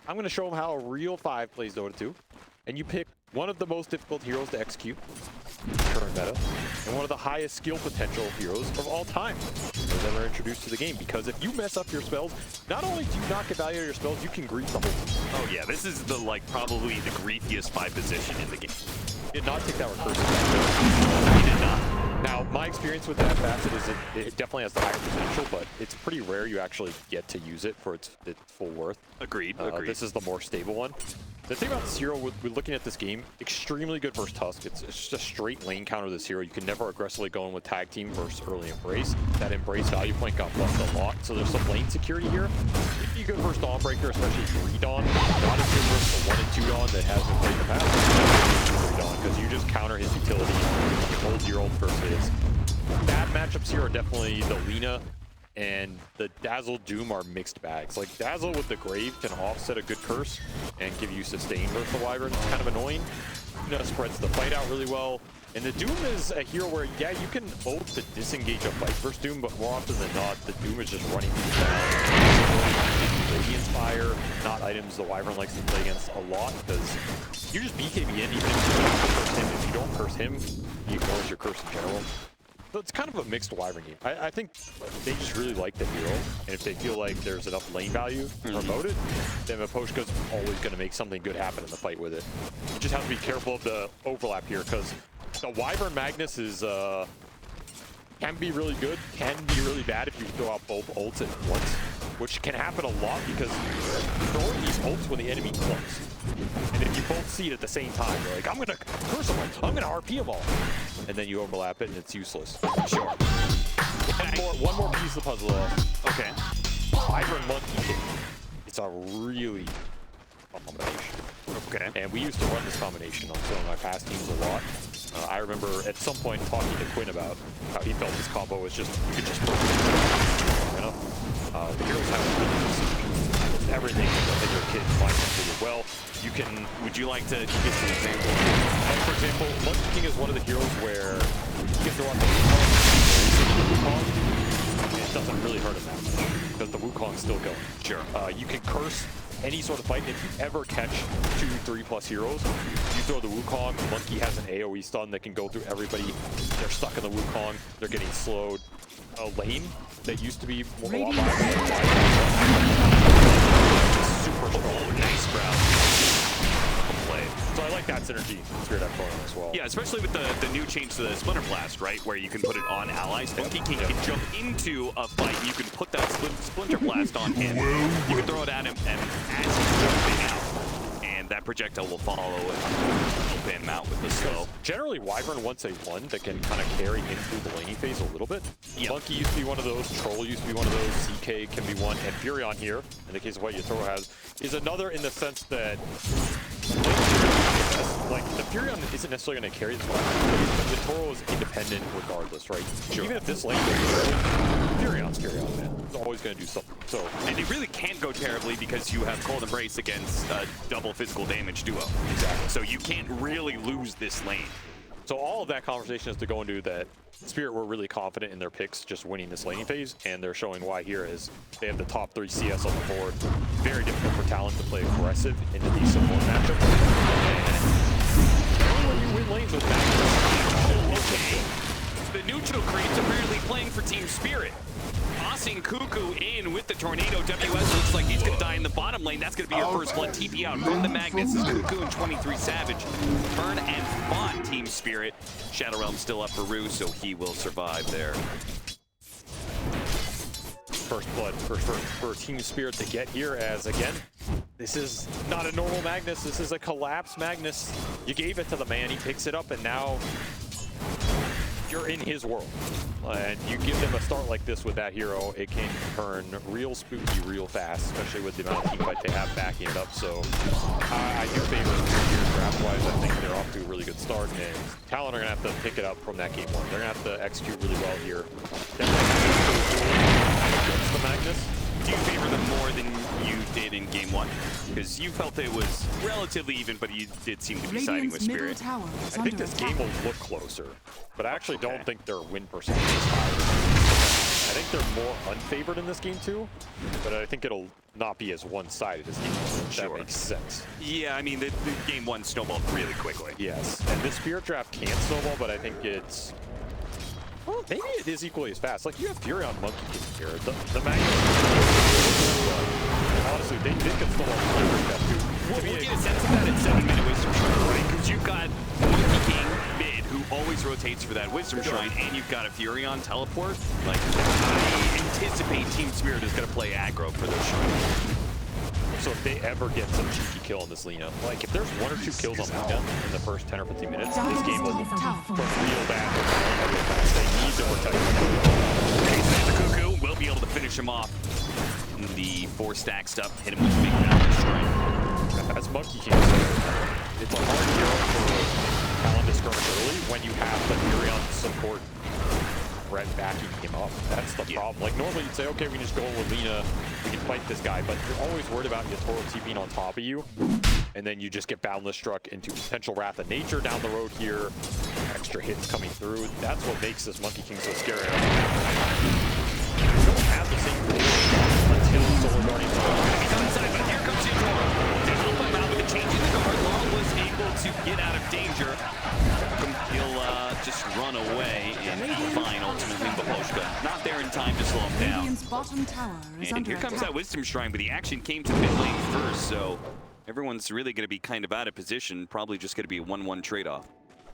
I'm going to show them how a real 5 plays Dota 2. And you pick one of the most difficult heroes to execute, current meta, and one of the highest skill potential heroes of all time that was ever introduced to the game. Because if you mess up your spells, not only do you not get value out of your spells, you can grief the whole team. Oh yeah, this is the probably the griefiest 5 position in the game. Did not take that recursive. He did not. Now, my experience with that facet is it definitely has the higher potential, but it's pretty rare you actually get to use it for its full worth. Agreed. This is the more stable one. The thing about this hero, we're looking at this game, extremely good versus Tusk. It's just a straight lane counter this hero. You can never aggressively go in with tag team versus early embrace. That embrace value point got buffed a lot, so there's some lane security here. If you go versus Dawnbreaker, especially 3 Dawn, not as good versus the 1 and 2 Dawn that has been played in the past. 3 Dawn, because you just counter his utility. You hold your own first hits. Bad matchups here are definitely the Lina and the Dazzle Doom are mixed bags. Like Dazzle with the Grave can offset a good curse and give you sustain versus the Wyvern. It's kind of annoying. Lina spreads the fight out really well. And the Doom is a hero where, yeah, you can ult to disengage a fight versus Doom, but more often than not, the Doom is just running through down. Radiance Fire, not items the Wyvern likes to play against a lot, because you just BKB in even if you don't curse him. If you don't curse him, he ignores your curse in general. So it's kind of a mixed Wyvern game. I think they just really like the hero, and if they feel like there's enough lane value to promote it, then Miposhka's always going to make something good happen in the fight with it. You just have to be careful of the overlap here, because the Wyvern Magnus is can be really good, can be really bad if you throw out both ults at once, which can happen a lot because you're throwing these ults when the enemy clumps. And if you both see it at the same time, you're like, I'm gonna curse them, I'm gonna RP them all. And then you overlap it and it's useless. Sure. One more piece of the puzzle. Okay. Wyvern Monkey Kick. It's a really combination. Okay. And we used to run this combination on some of my past teams a lot. I remember at some point talking to Quinn about how he felt this combo was just, you could just work it. You know? The heroes have almost everything that your kid finds really well. You can, would you like to give some examples? For example, Monkey King is one of the heroes where you can throw out the Wukong, and it doesn't really hurt him that much, because the Wukong's still going. Sure. You can curse any sort of fight. If you ever catch 2, 3+ heroes, you throw the Wukong. Monkey has an AoE stun that can go through everybody. They're stuck in the Wukong. They're getting slowed. A lane that used to be more a lot super strong. Nice grab. So I like that synergy Spirit F as well. Yeah, especially with the new change to the Splinter Blast, right? Where you can put it on allies. Monkey King can jump into a fight. You can put that Splinter Blast on him. You can throw it at him, and as he's jumping out, and that projectile will follow and open him out with the slow. Generally, Wyvern wants a 1 that can kind of carry him through the laning phase a little bit. Yep. Monkey used to be one of those, Troll used to be one of those, CK can be one, and Furion here, in the case of what Yatoro has, is another in the sense that like the Furion isn't necessarily going to carry this one. Yatoro is independent regardless, right? Sure. Even if this lane goes Furion's carry on, man. It's always going to do something. So, and it really can't go terribly because you have Cold Embrace against a double physical damage duo. Exactly. So you can't really lose this lane. So all of that conversation is to go into that Spirit were really confident in their picks just winning this laning phase, and they're showing why here is they have the top 3 CS on the board. Very difficult for Talon to play aggressive into these support matchups. And when you win lanes with Magnus. Okay. The neutral creeps apparently playing for Team Spirit. Tossing Cuckoo in with the Tornado. WS looks like he's gonna die in the bottom lane. That's gonna be your first blood. TP out from the Magnus is Cuckoo and 23 Savage. Burn and Font, Team Spirit. Shadow Realm still up for Rue, so he will survive there. First blood for Team Spirit to get here, as again, this is not a normal Magnus. This is a collapsed Magnus. You gave it to the man, he picks it up, and now you're in his world. And you give them a start like this with that hero, it can turn real spooky real fast, especially with the amount of team fight they have backing it up. So I do favor Spirit here draft-wise. I think they're off to a really good start, and Talon are going to have to pick it up from that game 1. They're going to have to execute really well here. Against the Magnus. Do you favor them more than you did in game 1? Because you felt it was relatively even, but you did seem to be siding with Spirit. I think this game will look closer, but I actually don't think their win percentage is higher. I think they're more unfavored in this game too, but I think it'll not be as one-sided as game one, if that makes sense. Yeah, I mean, the game one snowballed really quickly. Yes, and this Spirit Draft can snowball, but I think it's... Well, maybe it is equally as fast. Like, you have Fury on Monkey King here. The Magnus... Honestly, they could snowball Spirit Draft too. We'll get a sense of that in 7-minute Wisdom Shrine, right? Because you've got Monkey King mid, who always rotates for that Wisdom Shrine, and you've got a Fury on teleport. Like, I anticipate Team Spirit is going to play aggro for those shrines. So if they ever get some cheeky kill on this Lina, like if there's 1 or 2 kills on Lina in the first 10 or 15 minutes, this game will go real bad. They need to protect the Cuckoo will be able to finish him off. The 4-stack stuff, hit him with a big balance strike. As Monkey King said, it's a hard hero for Talon to skirmish early when you have the Fury on support Red backing him up. That's the problem. Like normally you'd say, okay, we can just go in with Lina, we can fight this guy, but you're always worried about Yatoro TPing on top of you, and then you just get boundless struck into potential Wrath of Nature down the road here, extra hits coming through. That's what makes this Monkey King so scary. You don't have the same until Solar Guardian. He's on inside, but here comes Yatoro. To help him out with the change in the guard, Laurel was able to get out of danger. He'll just run away and fine ultimately Bahoshka. Not there in time to slow him down. Bottom tower is And here comes that Wisdom Shrine, but the action came to mid lane first, so everyone's really going to be kind of out of position. Probably just going to be a 1-1 trade-off.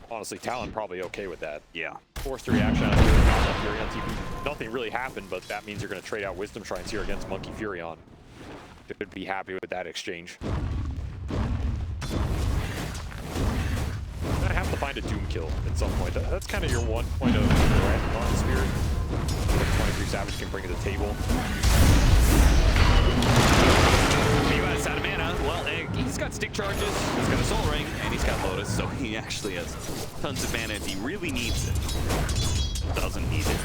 Honestly, Talon probably okay with that. Yeah. Forced reaction out of Fury on TP. Nothing really happened, but that means you're going to trade out Wisdom Shrines here against Monkey Furion. Should be happy with that exchange. I have to find a Doom kill at some point. That's kind of your one point of threat on Spirit. That 23 Savage can bring to the table. US out of mana. Well, he's got stick charges, he's got a Soul Ring, and he's got Lotus, so he actually has tons of mana if he really needs it. Doesn't need it.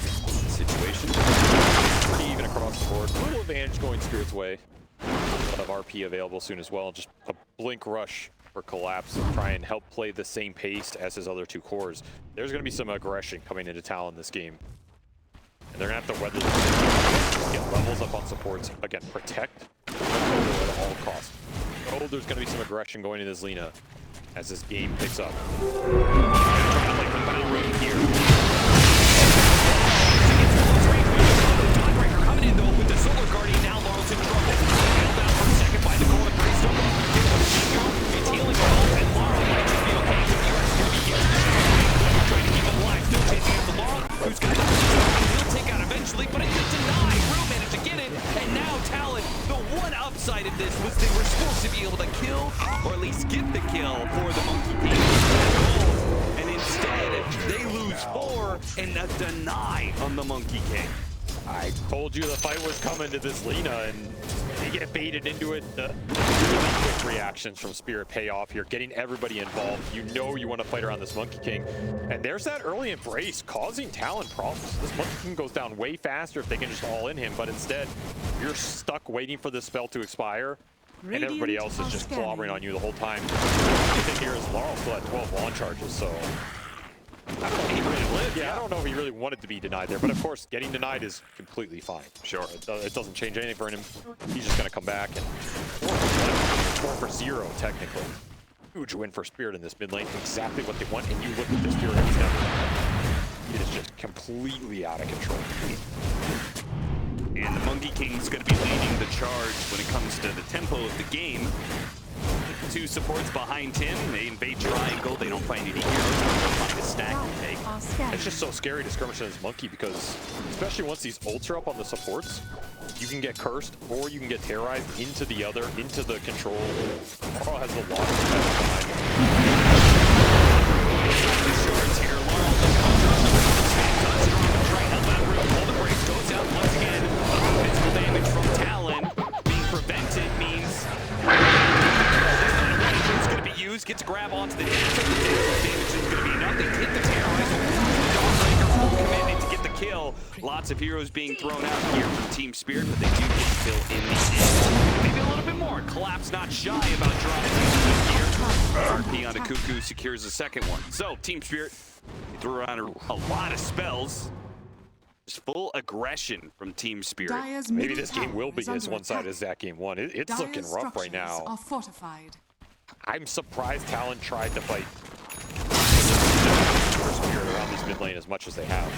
Situation. Pretty even across the board. A little advantage going Spirit's way. A lot of RP available soon as well. Just a blink rush for Collapse. Try and help play the same pace as his other 2 cores. There's going to be some aggression coming into Talon this game. And they're going to have to weather the get levels up on supports. Again, protect at all costs. Oh, there's going to be some aggression going into this Lina as this game picks up. Trying to play the battle room here. Dawnbreaker coming in though with the Solar Guardian. Now Laurel's in trouble. Held out for a second by the Golden Greystone. It's healing well, and Laurel might just be okay. The US will be here. Trying to keep him alive. Still chasing after Laurel, who's got he'll take out eventually, but it gets denied. Real managed to get it, and now Talon, the one upside of this was they were supposed to be able to kill, or at least get the kill for the Monkey King. And instead, they lose 4 and a deny on the Monkey King. I told you the fight was coming to this Lina, and they get baited into it. The really quick reactions from Spirit pay off here, getting everybody involved. You know you want to fight around this Monkey King. And there's that early embrace causing Talon problems. This Monkey King goes down way faster if they can just all in him, but instead, you're stuck waiting for this spell to expire, and everybody else is just clobbering on you the whole time. The thing here is Laurel still had 12 launch charges, so I don't know if he really lived. Yeah, I don't know if he really wanted to be denied there, but of course, getting denied is completely fine. Sure. It doesn't change anything for him. He's just going to come back and 4 for 0, technically. Huge win for Spirit in this mid lane. Exactly what they want, and you look at this Spirit now. It is just completely out of control. And the Monkey King's going to be leading the charge when it comes to the tempo of the game. 2 supports behind him. They invade triangle. They don't find any heroes. They'll find a stack and take. It's just so scary to skirmish against Monkey because, especially once these ults are up on the supports, you can get cursed or you can get terrorized into the control. Laurel has a lot of defense behind him. The shards here. Laurel just comes around the room. Try and help that room. Golden Break goes out once again. Physical damage from Talon being prevented means it's going to be used. Gets a grab onto the damage. The damage is going to be nothing. Hit the terrorizer. Dawnbreaker full commitment to get the kill. Lots of heroes being thrown out here from Team Spirit, but they do get the kill in the end. Maybe a little bit more. Collapse not shy about dropping here. RP on a Cuckoo secures the second one. So Team Spirit threw around a lot of spells. Just full aggression from Team Spirit. Dire's Maybe middle this game will be tower is as under one-sided attack. as that game one. It's Dire's looking rough right structures now. are fortified. I'm surprised Talon tried to fight Spirit around this mid lane as much as they have.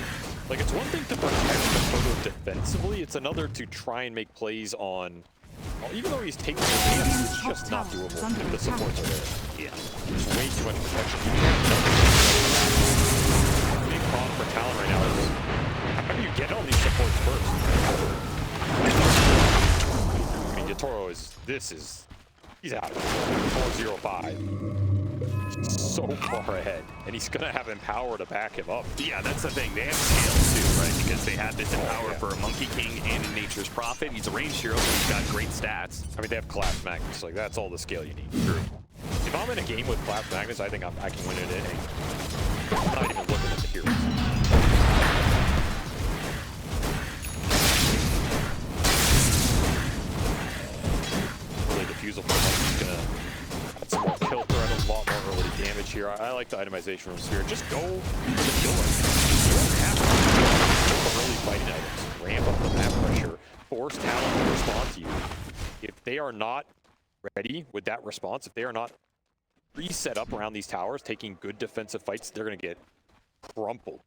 Like, it's one thing to protect the photo defensively, it's another to try and make plays on. Well, even though he's taking the damage, it's just not doable if the supports are there. Yeah. There's way too much protection. Big problem for Talon right now is how do you get on these supports first? I mean, Yatoro he's out of it. 4-0-5. So far ahead, and he's gonna have Empower to back him up. Yeah, that's the thing. They have scale too, right? Because they have this Empower for a Monkey King and a Nature's Prophet. He's a ranged hero, but he's got great stats. I mean, they have Collapse Magnus. Like, that's all the scale you need. True. If I'm in a game with Collapse Magnus, I think I can win it in. I'm not even looking at the heroes. Really diffusal for he's gonna add some more kill threat, a lot more early damage here. I like the itemization from Sphere. Just go for the kill rate. You don't have to go for early fighting items. Ramp up the map pressure. Force Talon to respond to you. If they are not ready with that response, if they are not reset up around these towers, taking good defensive fights, they're going to get crumpled.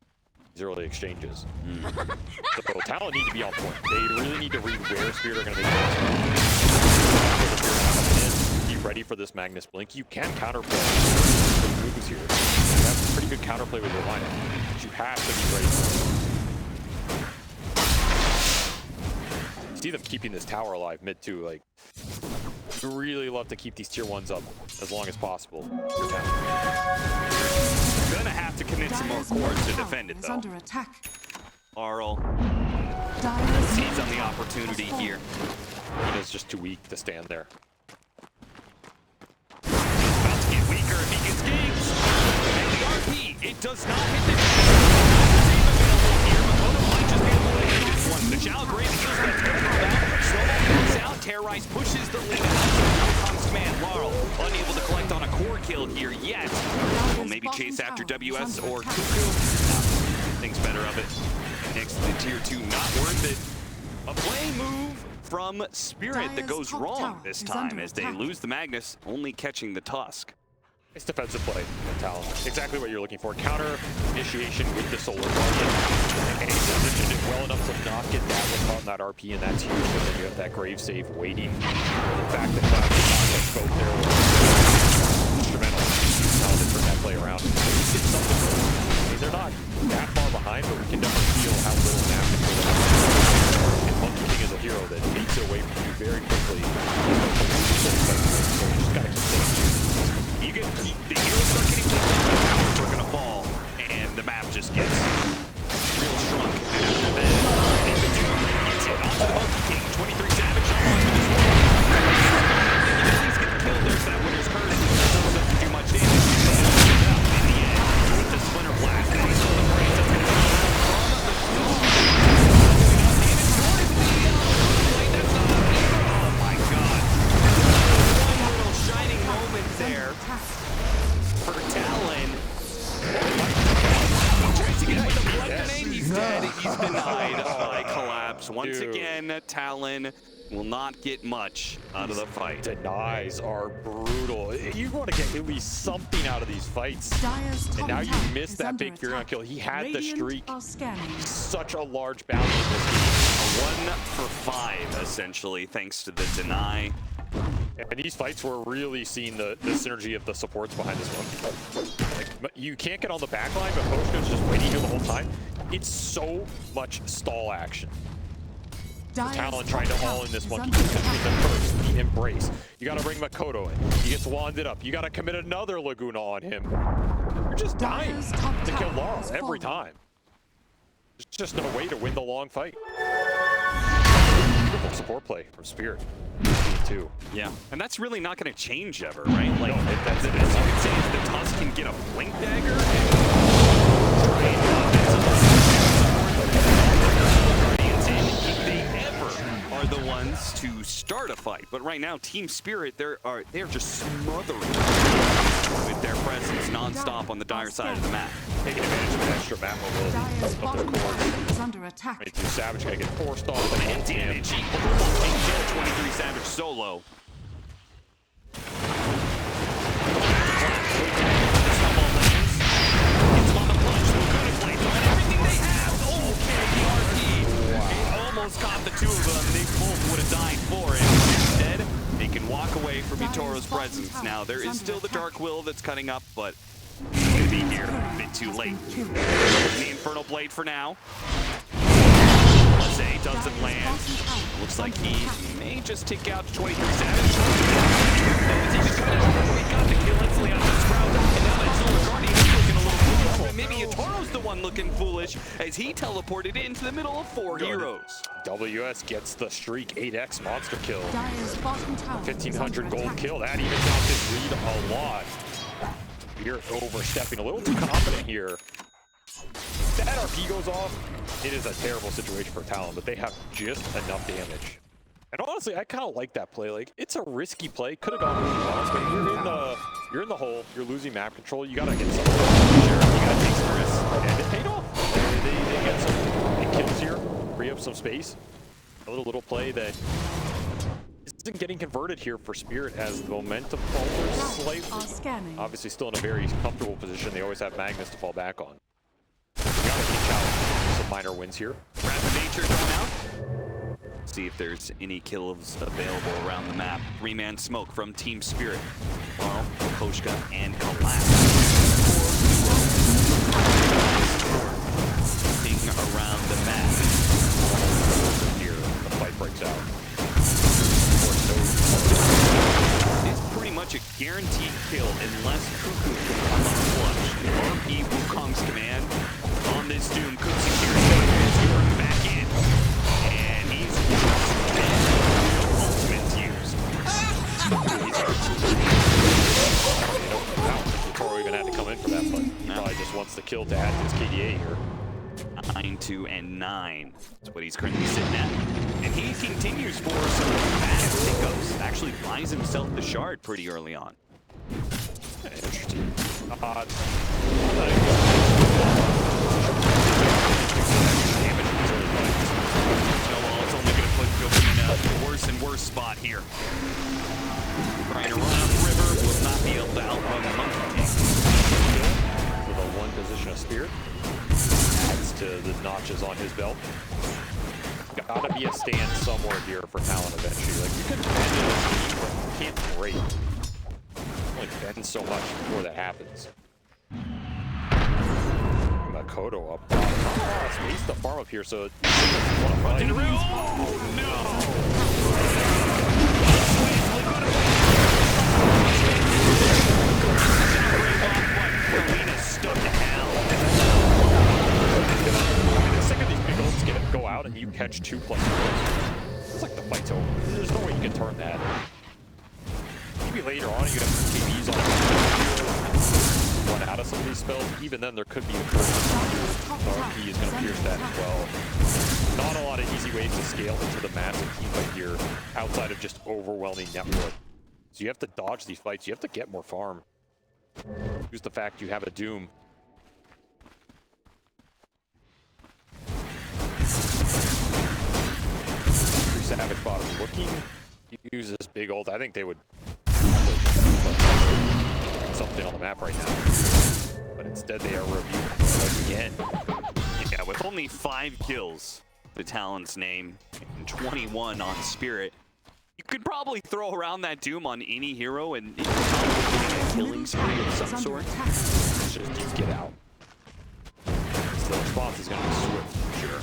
These early exchanges. So Talon need to be on point. They really need to read where Spirit are going to make it. Be ready for this Magnus Blink. You can counterplay with moves here. You have pretty good counterplay with your lineup, but you have to be ready. See them keeping this tower alive mid too. Like, you really love to keep these tier 1s up as long as possible. Gonna have to commit some more cores to defend it, though. Under attack. Arl Dire's sees on the opportunity here. He's just too weak to stand there. About to get weaker if he gets games. And the RP, it does not hit the the Shallow Grave heals that comes out. Terrorize pushes the lead out. Comes command. Laurel unable to collect on a core kill here yet. Will maybe chase after WS or Cuckoo. Thinks better of it. Next to the tier 2, not worth it. A play move from Spirit that goes wrong this time as they lose the Magnus, only catching the Tusk. It's defensive play from Talon. Exactly what you're looking for. Counter initiation with the Solar Guardian. And he positioned it well enough to not get that one caught in that RP, and that's huge. But then you have that grave save waiting. The fact that Cloud did not get scoped there was instrumental. Talon to turn that play around. It's something. I mean, they're not that far behind, but we can definitely feel how little map control they have. And Monkey King is a hero that takes it away from you very quickly. So you just gotta keep playing. The heroes start getting killed, we're gonna fall, and the map just gets real shrunk after that. And the dude gets it onto the Monkey King, 23 Savage on to this one. You at least get the kill, there's that winner's curse. It doesn't do much damage. In the end, with the Splinter Blast, and he's on the brains, that's gonna come out from the storm. Oh my god. One little shining moment there for Talon. He tries to get with the blood grenade. He's dead. He's denied by Collapse. Once again, Talon will not get much out of the fight. Denies are brutal. You want to get at least something out of these fights. And now you missed that big Furion kill. He had the streak. Such a large bounty in this game. 1 for 5, essentially, thanks to the deny. And these fights were really seeing the synergy of the supports behind this one. Like, you can't get on the back line, but Poshko's just waiting here the whole time. It's so much stall action. Talon trying to all in this one. With the first, the embrace. You gotta bring Makoto in. He gets wanded up. You gotta commit another Laguna on him. You're just dying to kill Laurel every time. There's just no way to win the long fight. Beautiful support play from Spirit. Too. Yeah, and that's really not going to change ever, right? Like, no, as you can say, if the Tusk can get a Blink Dagger and try and Guardians in, if they ever are the ones to start a fight, but right now Team Spirit they're just smothering with their presence non-stop on the dire side of the map. Taking advantage of the extra map Dire's mobility of bottom their core. tower is under attack. 22 Savage gonna get forced off And damage, he almost can kill 23 Savage solo. Caught the two of them, they both would have died for it. Instead, they can walk away from Yatoro's presence. Now, there is still the Dark Will that's cutting up, but it's going to be here a bit too late. The Infernal Blade for now. Say doesn't land. Looks like he may just tick out to 23 Savage. He got the kill instantly on this round, and now that Solar Guardian is looking a little foolish, but maybe Yatoro's the one looking foolish as he teleported into the middle of 4 heroes. WS gets the streak 8x monster kill. Dire's bottom tower 1500 gold kill. That even dropped his lead a lot. You're overstepping a little too confident here. If that RP goes off, it is a terrible situation for Talon, but they have just enough damage. And honestly, I kind of like that play. Like, it's a risky play. Could have gone really well, but you're in the hole. You're losing map control. You gotta get something. You gotta take some risks, and it paid off. They get some big kills here, free up some space. A little play that isn't getting converted here for Spirit as the momentum falters slightly. Obviously, still in a very comfortable position. They always have Magnus to fall back on. You gotta reach out. Some minor wins here. Rapid Nature going out. See if there's any kills available around the map. 3-man smoke from Team Spirit. Well, Koshka and Collapse. Being around the map. Here, the fight breaks out. It's pretty much a guaranteed kill unless Cuckoo can come up clutch. RP Wukong's command on this Doom could secure him back in. And he's ultimate used. Yatoro even had to come in for that, but he probably just wants the kill to add to his KDA here. 9-2 and 9. That's what he's currently sitting at. And he continues for some fast pickups. Actually buys himself the shard pretty early on. Interesting. It's only going to put Goku in a worse and worse spot here. Trying to run up the river, will not be able to outrun the Monkey King. With a one position of Spirit. Adds to the notches on his belt. Gotta be a stand somewhere here for Talon eventually. Like, you can bend in this game, but you can't break. Only bend so much before that happens. Makoto up bottom. Space to farm up here, so it's Oh no! Stuck to hell. I'm sick of these big ults go out and you catch 2+ kills. It's like the fight's over. There's no way you can turn that. Maybe later on you could have some TVs on run out of some of these spells. Even then there could be a RP is going to pierce that as well. Not a lot of easy ways to scale into the massive team fight here outside of just overwhelming network. So you have to dodge these fights. You have to get more farm. Use the fact you have a Doom. Savage bottom looking. Use this big ult. I think they would something on the map right now. But instead they are reviewed again. Yeah, with only 5 kills, the Talon's name, and 21 on Spirit. You could probably throw around that Doom on any hero and it's probably a killing spree of some sort. It's just get out. So the response is going to be swift, sure.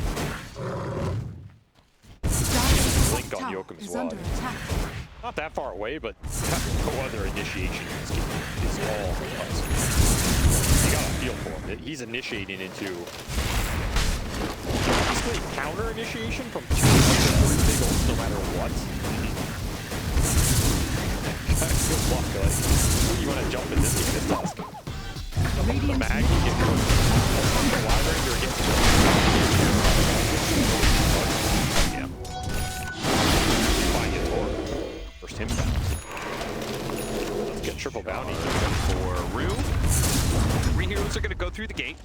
Blink on Yoakum as well. Not that far away, but no other initiation in this game. It's all us. You got a feel for him. He's initiating into basically counter initiation from 2 big ults no matter what. Good luck, like, you want to jump in this game, it's Tusk. The mag, you get the Wide Ranger, get Tim bounce. Let's get triple bounty For Rue. 3 heroes are going to go through the gate.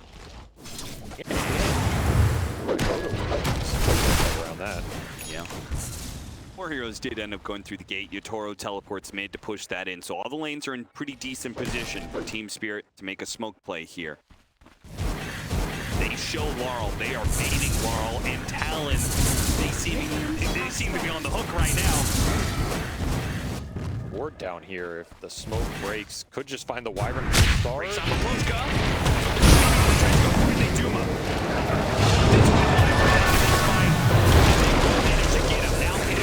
Around that. Yeah. 4 heroes did end up going through the gate. Yatoro teleports mid to push that in. So all the lanes are in pretty decent position for Team Spirit to make a smoke play here. They show Laurel. They are baiting Laurel and Talon. They seem to be on the hook right now. Ward down here, if the smoke breaks, could just find the Wyvern star. Breaks on the close cup. They do him up. Manage to get him. Now can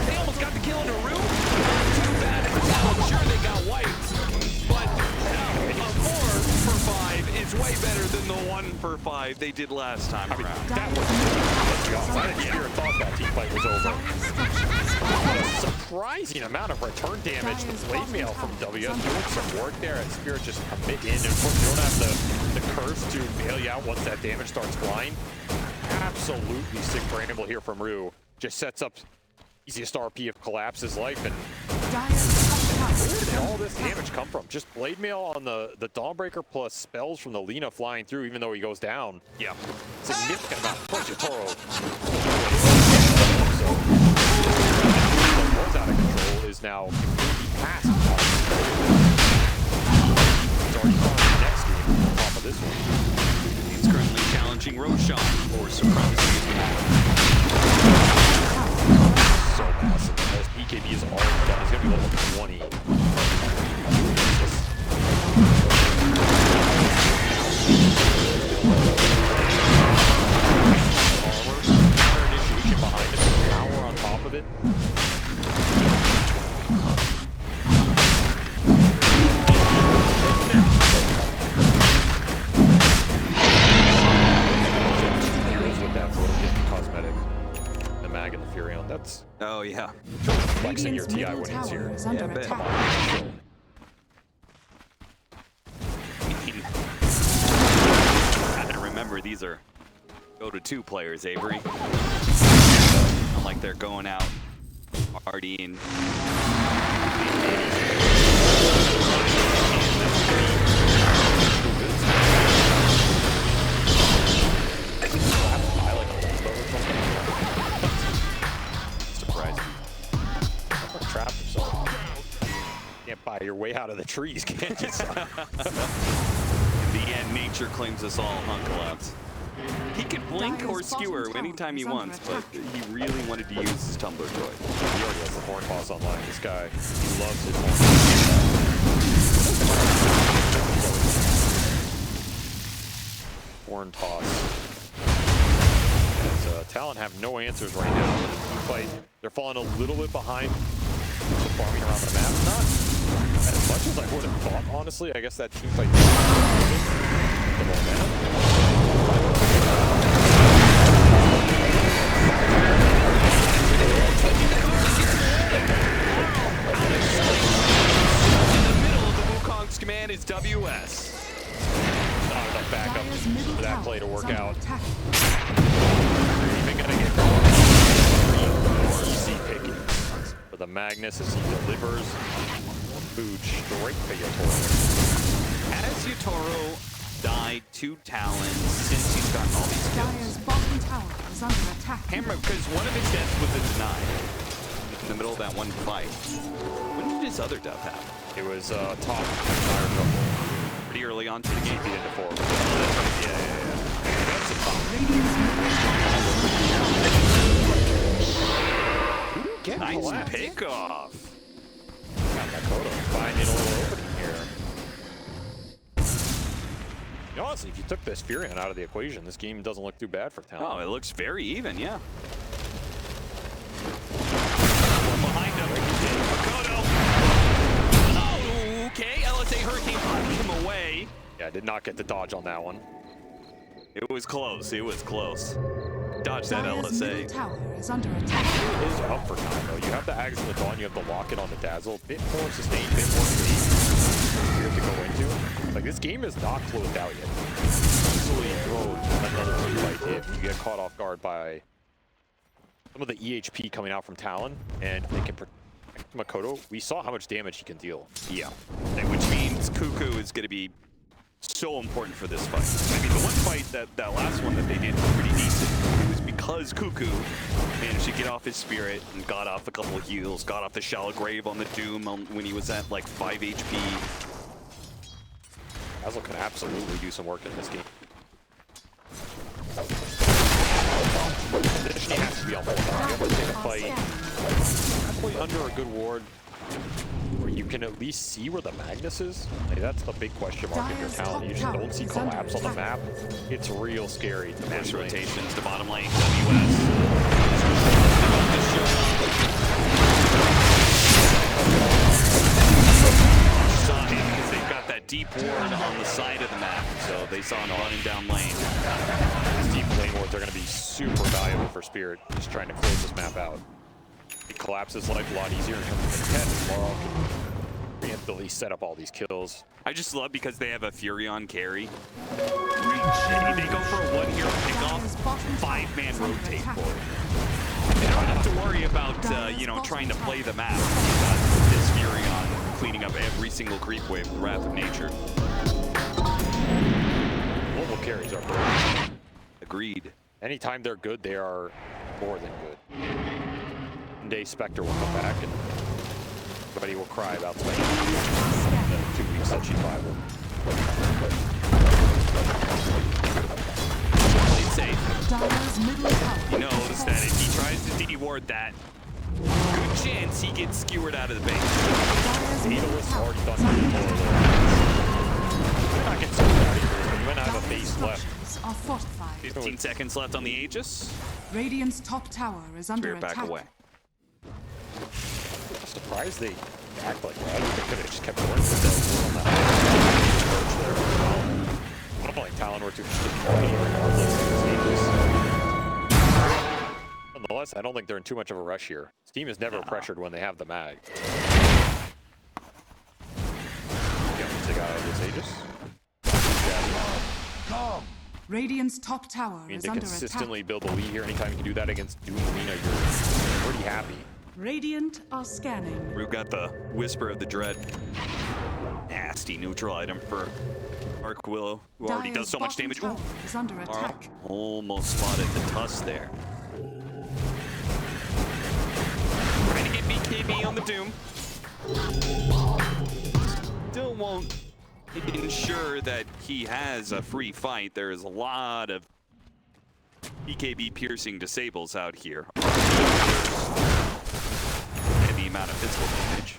they almost got the kill in a room. Too bad. I'm sure they got wiped. But a 4 for 5 is way better than the 1 for 5 they did last time around. That was Spirit thought that team fight was over. What a surprising amount of return damage. The blade mail from WS doing some work there, and Spirit just commit in. And of course, you don't have the curse to bail you out once that damage starts flying. Absolutely sick bramble here from Rue. Just sets up easiest RP of collapses life. And where did all this damage come from? Just blade mail on the Dawnbreaker plus spells from the Lina flying through, even though he goes down. Yeah. Significant amount. Of course, Yatoro. So, what's out of control is now completely past. He's already gone to the next game on top of this one. He's currently challenging Roshan for supremacy. So massive. As BKB is already done, he's going to be level 20. Initiation behind him, power on top of it. With that cosmetic, the mag and the Furion, that's Oh, yeah. flexing your TI winnings here. Under bet. attack. Gotta remember, these are Dota 2 players, Avery. Not like they're going out partying. Surprising. Trapped himself. Can't buy your way out of the trees, can't you? In the end, nature claims us all, huh, Collapse? He can blink or skewer anytime he wants, but he really wanted to use his Tumbler Joy. He already has the horn toss online. This guy, he loves his horn toss. As Talon have no answers right now in the team fight. They're falling a little bit behind, farming around the map. Not as much as I would have thought, honestly. I guess that team fight. The momentum. In the middle of the Wukong's command is WS. Not enough backup for that play to work out. Attack. Even gonna get more easy picking. For the Magnus as he delivers food straight to Yatoro. Has Yatoro died to Talon since he's gotten all these Dire's kills? bottom tower is under attack. Hammer, because one of his deaths was a deny in the middle of that one fight. When did his other death happen? It was top Iron Couple. Pretty early on to the game. Into 4. Yeah. That's a top. Get Nice collapse. pick off. Got Makoto finding a little opening here. You know, honestly, if you took this Furion out of the equation, this game doesn't look too bad for Talon. Oh, it looks very even, yeah. We're behind him. Makoto. Oh, okay. LSA Hurricane pushed him away. Yeah, I did not get the dodge on that one. It was close. It was close. Dodge that Dire's middle LSA. tower is under attack. It is up for time though. You have the Ags and the Dawn, you have the Locket on the Dazzle. Bit more sustained, bit more safe here to go into. Like, this game is not closed out yet. Easily throw another team fight if you get caught off guard by some of the EHP coming out from Talon, and they can protect Makoto. We saw how much damage he can deal. Yeah, and which means Cuckoo is going to be so important for this fight. I mean, the one fight, that last one that they did was pretty decent. It was because Cuckoo managed to get off his spirit and got off a couple of heals, got off the shallow grave on the Doom when he was at like 5 HP. Dazzle can absolutely do some work in this game. Positioning has to be on hold. You have to take a fight probably under a good ward where you can at least see where the Magnus is. Like, that's the big question mark if you're Talon. You just don't see collapse on the map. It's real scary. Mass rotations to bottom lane, WS. Saw him because they've got that deep ward on the side of the map, so they saw him running down lane. These deep lane wards are going to be super valuable for Spirit, just trying to close this map out. It collapses life a lot easier in terms of intent. Tomorrow can preemptively set up all these kills. I just love because they have a Fury on carry. They go for a one-hero pickoff, 5-man rotate forward. They don't have to worry about, you know, trying to play the map. You've got this Fury on cleaning up every single creep wave with the Wrath of Nature. Mobile carries are great. Agreed. Anytime they're good, they are more than good. One day Spectre will come back and everybody will cry about Spectre. The 2 weeks that she rivaled. Played safe. Dire's middle tower. He knows that if he tries to D-ward that, good chance he gets skewered out of the base. Dire's middle Daedalus tower already done is under Yatoro attack. there. You're not getting so out of here, but you might not have a Dire's base left. structures are fortified. 15 seconds left on the Aegis. Radiant's top tower is under Spirit attack. back away. I'm surprised they act like that. They could have just kept going with that on that. I don't like Talon were too regardless of the stages. Nonetheless, I don't think they're in too much of a rush here. This team is never pressured when they have the mag. Yeah, take out this Aegis. Radiant's top tower I mean, is to under consistently attack. build a lead here, anytime you can do that against Doom Arena, you're pretty happy. Radiant are scanning. We've got the Whisper of the Dread. Nasty neutral item for Arc Willow, who already does so much damage. Tower is under attack. Almost spotted the tusk there. Trying to get BKB on the Doom. Still won't ensure that he has a free fight. There is a lot of BKB piercing disables out here. And the amount of physical damage.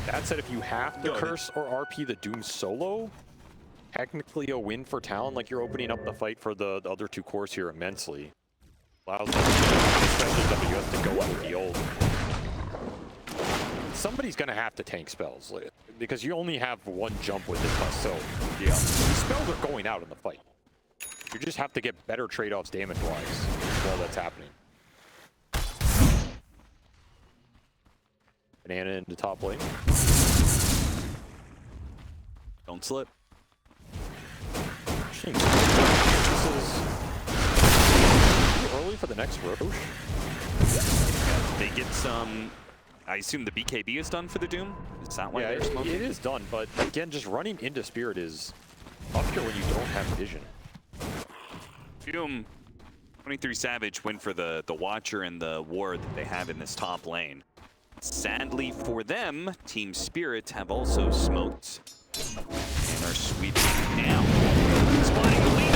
That said, if you have to curse or RP the Doom solo, technically a win for Talon. Like, you're opening up the fight for the other two cores here immensely. Allows them, especially WS, to go under the ult. Somebody's gonna have to tank spells, because you only have one jump with this tusk, so yeah, the spells are going out in the fight. You just have to get better trade-offs damage-wise while that's happening. Banana into top lane. Don't slip. This is too early for the next Roche. They get some... I assume the BKB is done for the Doom? Is that why Yeah, they're smoking? it is done, but again, just running into Spirit is up here when you don't have vision. Doom, 23 Savage went for the Watcher and the Ward that they have in this top lane. Sadly for them, Team Spirit have also smoked and are sweeping now. Spotting the lead.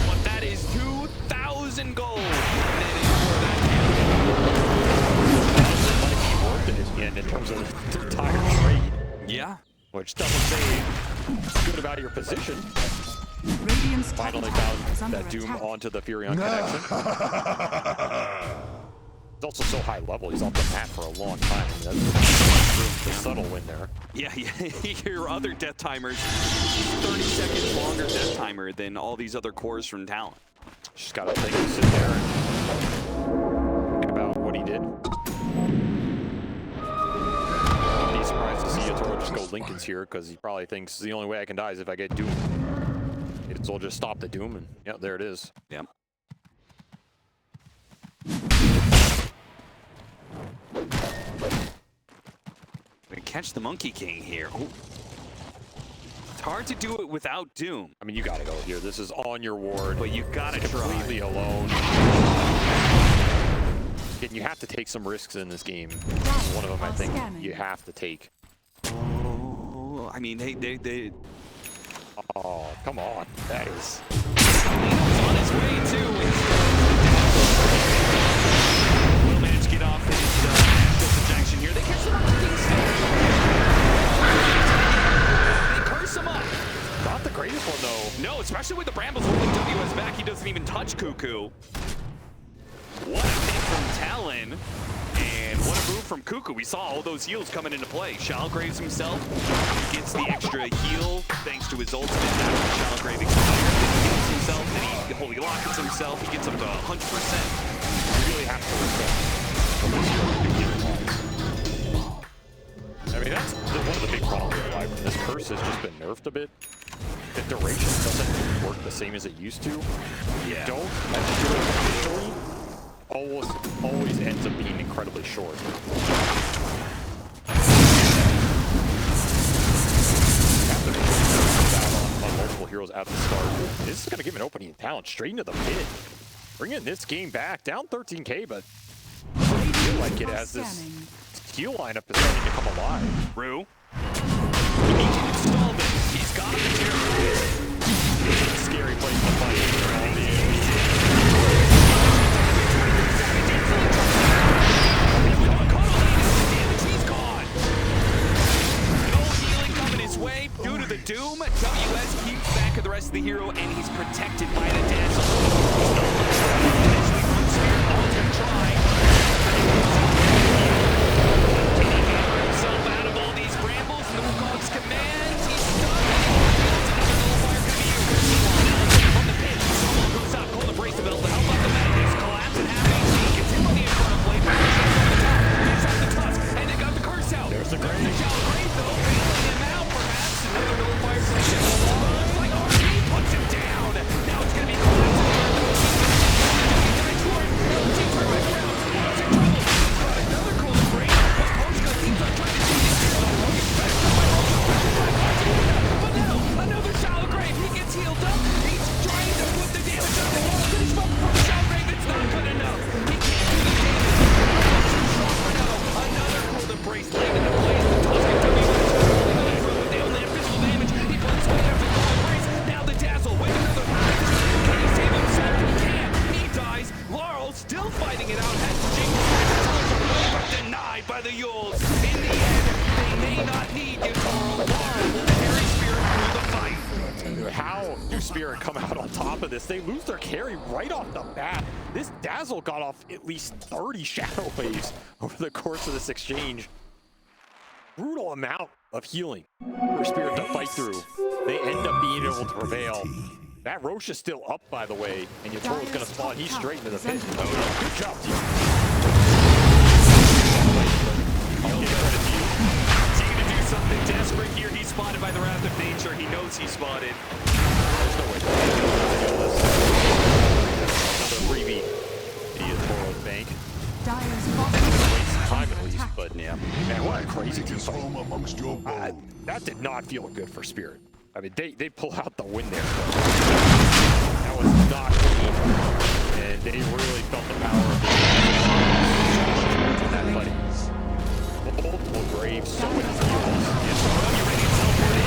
But that is 2,000 gold. In terms of the entire trade, Yeah. which doesn't say good about your position. Radiant's top Finally tower is found under that Doom attack. onto the Furion connection. He's also so high level, he's off the mat for a long time. I mean, that's a subtle win there. Yeah, your other death timers, 30 seconds longer death timer than all these other cores from Talon. Just gotta think and sit there and think about what he did. I'd be surprised to see Yatoro just go Lincoln's here, because he probably thinks the only way I can die is if I get Doom. So I'll just stop the Doom, and yeah, there it is. Yep. Gonna catch the Monkey King here. Oh. It's hard to do it without Doom. I mean, you gotta go here. This is on your ward, But you gotta completely try. alone. And you have to take some risks in this game. One of them, I think, you have to take. Oh, I mean, they Oh, come on. That is... on his way too. Will manage to get off his projection here. They catch him on the King's They curse him up. Not the greatest one, though. No, especially with the Brambles holding WS back, he doesn't even touch Cuckoo. What a hit from Talon. And what a move from Cuckoo. We saw all those heals coming into play. Shalgraves himself gets the extra heal thanks to his ultimate. After Shalgrave expires, he heals himself, then he holy lockets himself. He gets up to 100%. You really have to respect. I mean, that's one of the big problems with Live. This curse has just been nerfed a bit. The duration doesn't work the same as it used to. Yeah. Don't execute it initially. Always ends up being incredibly short. On multiple heroes at the start. This is going to give an opening in talent straight into the pit. Bringing this game back, down 13k, but I feel like it has this heal lineup is starting to come alive. Rue. He can install this. He's got the material. It's a scary place to fight. Way due to the Doom, WS keeps back of the rest of the hero, and he's protected by the dazzle. Initially from Spirit, all to try. Can he get himself out of all these brambles and the Wukong's commands? He's stuck. Another little fire could be used. From the pit, someone goes out, call the brace of Elf to help out the Magnus. Collapse and half HP. Gets him on the infernal blade. Gets out the tusk, and they got the curse out. There's the Grave. Another little fire station. Like RP puts him down. Now it's gonna be another cool break. Keeps on trying to do this. But no, another shallow grave. He gets healed up. He's trying to put the damage on the wall. Finish up from shallow grave. It's not good enough. He can't do the damage. Too strong for now. Another golden brace laying into place. The Tuscan W. Now the dazzle with another. Can he save himself? He can't. He dies. Laurel still fighting it out. Has but denied by the Yules. In the end, they may not need Yatoro. Laurel will carry Spirit through the fight. How do Spirit come out on top of this? They lose their carry right off the bat. This dazzle got off at least 30 shadow waves over the course of this exchange. Brutal amount of healing for Spirit to fight through. They end up being able to prevail. That Roche is still up, by the way, and Yatoro's going to spawn. He's straight into the pit. Good job, team. I'll give credit to you. Is he going to do something desperate here? He's spotted by the Wrath of Nature. He knows he's spotted. There's no way to kill this. Another freebie. The Yatoro's bank. Dyer's Waste time at least, but yeah. Man, what a crazy team fight. That did not feel good for Spirit. I mean, they pull out the win there. That was not clean. And they really felt the power of that fight. Multiple graves, so many heals. Ready to teleport in.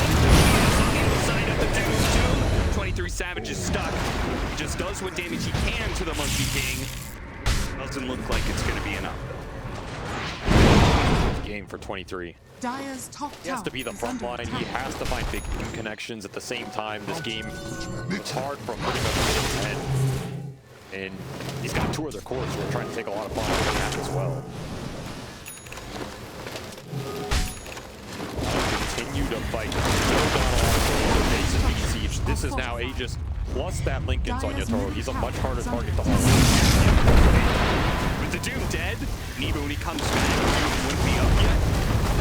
On the other side of the Doom. 23 Savage is stuck. He just does what damage he can to the Monkey King. Doesn't look like it's going to be enough. game for 23. Dire's top tower He has to be the is front under line. He attack. has to find big team connections at the same time. This game is hard from pretty much minute 10. And he's got 2 other cores who are trying to take a lot of fun out of that as well. Continue to fight. Siege. This is now Aegis plus that Lincoln's on Yatoro. He's a much harder target to hold. With the Doom dead, Neva, when he comes back, Doom wouldn't be up yet.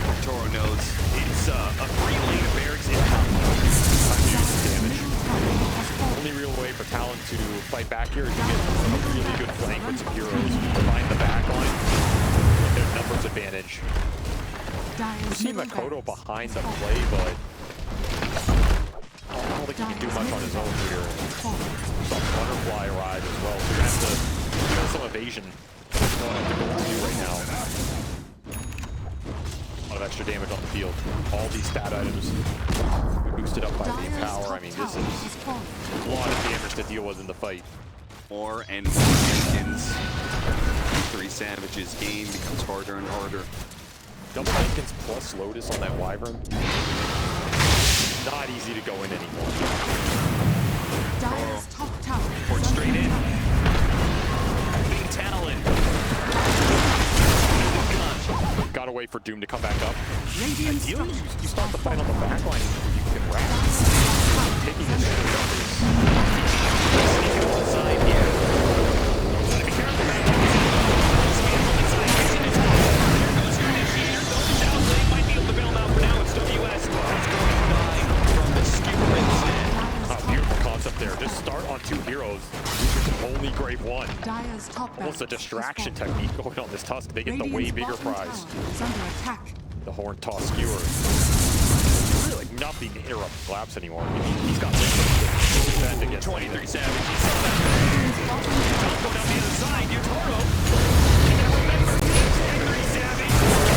Yatoro knows it's a free lane of barracks in Damage. Only real way for Talon to fight back here is to get a really good flank with some heroes, find the back line, get their numbers advantage. We've seen Makoto behind the play, but I don't think he can do much on his own here. Some butterfly arrive as well, so you're gonna have to do some evasion. Going up to goal 2 right now. A lot of extra damage on the field. All these stat items boosted up by the power. I mean, this is a lot of damage to deal with in the fight. more and more Jenkins. 3 Savages game becomes harder and harder. Double Jenkins plus Lotus on that Wyvern. Not easy to go in anymore. Dire's top tower. Port straight in. Big Talon. Gotta wait for Doom to come back up. Radiant Ideally, structures you start the fight on the back line. You can wrap. Taking advantage of this. Sneaking to the side here. Gotta be careful. There goes your initiator. Those down lane might be able to bail him out for now. It's WS. That's going 9 from the skewer instead. Oh, beautiful concept there. Just start on 2 heroes. These are only grade 1. Dire's top Almost a barracks distraction is falling. technique going on this Tusk. They get the way Radiant's bigger bottom prize. tower is under attack. The Horn Toss Skewer. Really like nothing to interrupt collapse anymore. He's got defend against 23 Savage. He saw that. Don't go down the other side. Yatoro. And remember, 23 Savage.